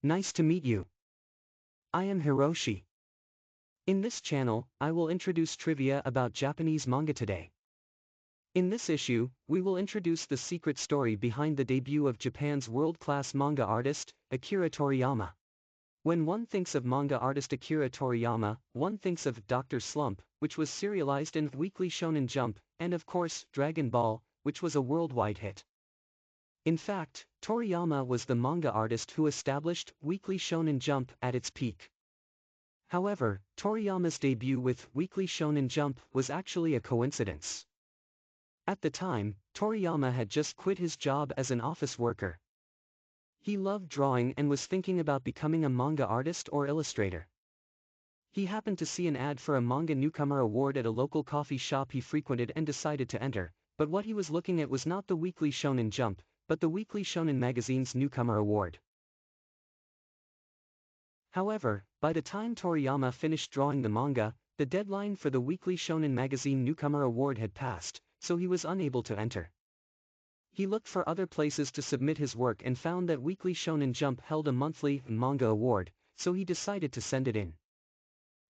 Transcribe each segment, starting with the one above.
Nice to meet you. I am Hiroshi. In this channel, I will introduce trivia about Japanese manga today. In this issue, we will introduce the secret story behind the debut of Japan's world-class manga artist, Akira Toriyama. When one thinks of manga artist Akira Toriyama, one thinks of Dr. Slump, which was serialized in Weekly Shonen Jump, and of course, Dragon Ball, which was a worldwide hit. In fact, Toriyama was the manga artist who established Weekly Shonen Jump at its peak. However, Toriyama's debut with Weekly Shonen Jump was actually a coincidence. At the time, Toriyama had just quit his job as an office worker. He loved drawing and was thinking about becoming a manga artist or illustrator. He happened to see an ad for a manga Newcomer award at a local coffee shop he frequented and decided to enter, but what he was looking at was not the Weekly Shonen Jump, but the Weekly Shonen magazine's Newcomer award. However, by the time Toriyama finished drawing the manga, the deadline for the Weekly Shonen magazine Newcomer award had passed, so he was unable to enter. He looked for other places to submit his work and found that Weekly Shonen Jump held a monthly manga award, so he decided to send it in.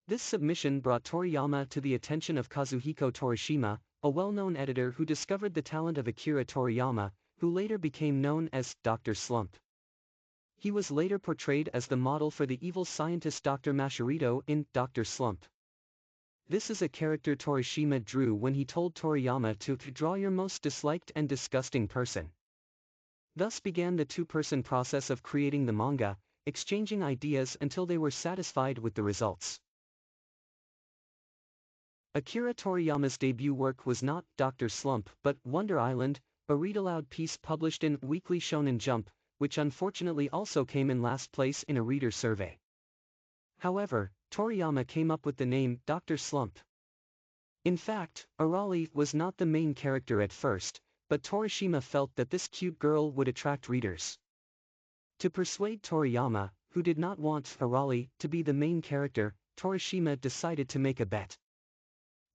This submission brought Toriyama to the attention of Kazuhiko Torishima, a well-known editor who discovered the talent of Akira Toriyama, who later became known as Dr. Slump. He was later portrayed as the model for the evil scientist Dr. Mascherito in Dr. Slump. This is a character Torishima drew when he told Toriyama to draw your most disliked and disgusting person. Thus began the two-person process of creating the manga, exchanging ideas until they were satisfied with the results. Akira Toriyama's debut work was not Dr. Slump but Wonder Island, a read-aloud piece published in Weekly Shonen Jump, which unfortunately also came in last place in a reader survey. However, Toriyama came up with the name Dr. Slump. In fact, Arali was not the main character at first, but Torishima felt that this cute girl would attract readers. To persuade Toriyama, who did not want Arali to be the main character, Torishima decided to make a bet.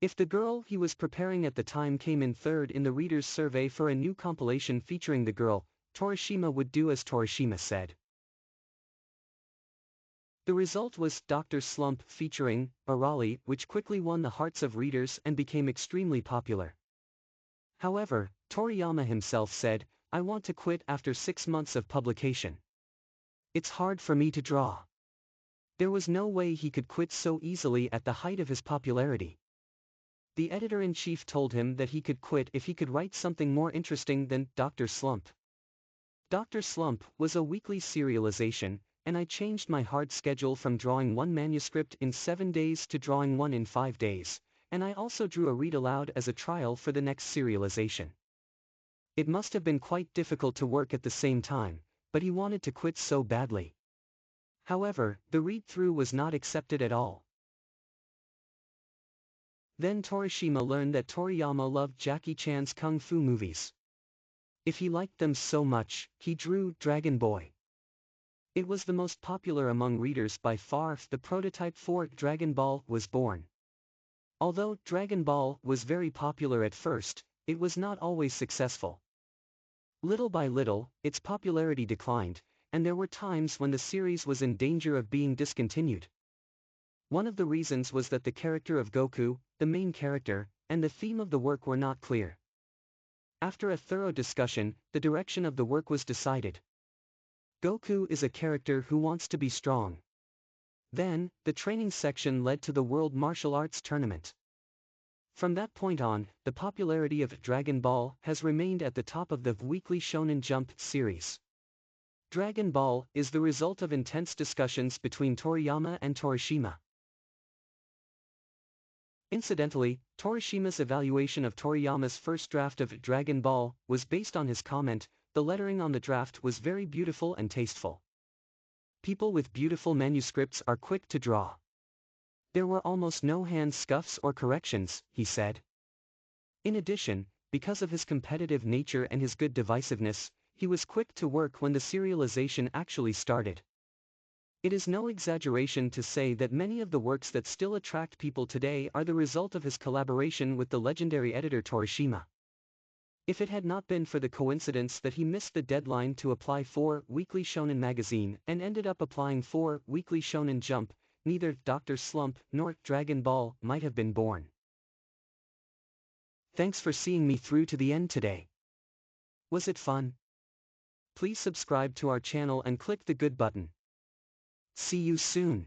If the girl he was preparing at the time came in third in the reader's survey for a new compilation featuring the girl, Torishima would do as Torishima said. The result was Dr. Slump featuring Arali, which quickly won the hearts of readers and became extremely popular. However, Toriyama himself said, "I want to quit after 6 months of publication. It's hard for me to draw." There was no way he could quit so easily at the height of his popularity. The editor-in-chief told him that he could quit if he could write something more interesting than Dr. Slump. Dr. Slump was a weekly serialization, and I changed my hard schedule from drawing one manuscript in 7 days to drawing one in 5 days, and I also drew a read-aloud as a trial for the next serialization. It must have been quite difficult to work at the same time, but he wanted to quit so badly. However, the read-through was not accepted at all. Then Torishima learned that Toriyama loved Jackie Chan's kung fu movies. If he liked them so much, he drew Dragon Boy. It was the most popular among readers by far. The prototype for Dragon Ball was born. Although Dragon Ball was very popular at first, it was not always successful. Little by little, its popularity declined, and there were times when the series was in danger of being discontinued. One of the reasons was that the character of Goku, the main character, and the theme of the work were not clear. After a thorough discussion, the direction of the work was decided. Goku is a character who wants to be strong. Then, the training section led to the World Martial Arts Tournament. From that point on, the popularity of Dragon Ball has remained at the top of the Weekly Shonen Jump series. Dragon Ball is the result of intense discussions between Toriyama and Torishima. Incidentally, Torishima's evaluation of Toriyama's first draft of Dragon Ball was based on his comment, "The lettering on the draft was very beautiful and tasteful. People with beautiful manuscripts are quick to draw. There were almost no hand scuffs or corrections," he said. In addition, because of his competitive nature and his good divisiveness, he was quick to work when the serialization actually started. It is no exaggeration to say that many of the works that still attract people today are the result of his collaboration with the legendary editor Torishima. If it had not been for the coincidence that he missed the deadline to apply for Weekly Shonen magazine and ended up applying for Weekly Shonen Jump, neither Dr. Slump nor Dragon Ball might have been born. Thanks for seeing me through to the end today. Was it fun? Please subscribe to our channel and click the good button. See you soon.